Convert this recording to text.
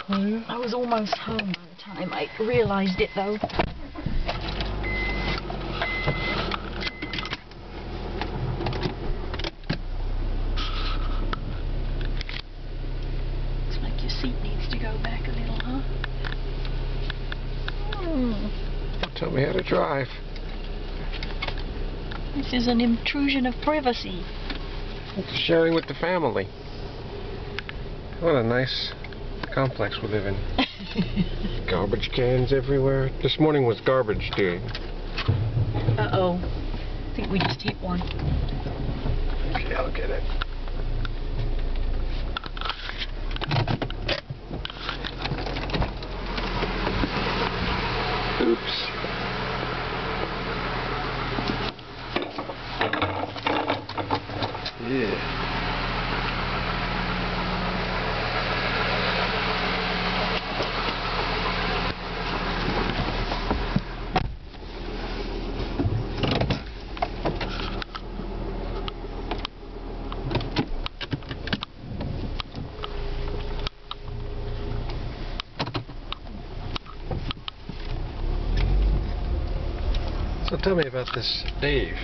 I was almost home by the time I realised it, though. Looks like your seat needs to go back a little, huh? Tell me how to drive. This is an intrusion of privacy. It's sharing with the family. What a nice complex we live in. Garbage cans everywhere. This morning was garbage day. Uh-oh. I think we just hit one. Okay, I'll get it. Oops. Yeah. So tell me about this Dave.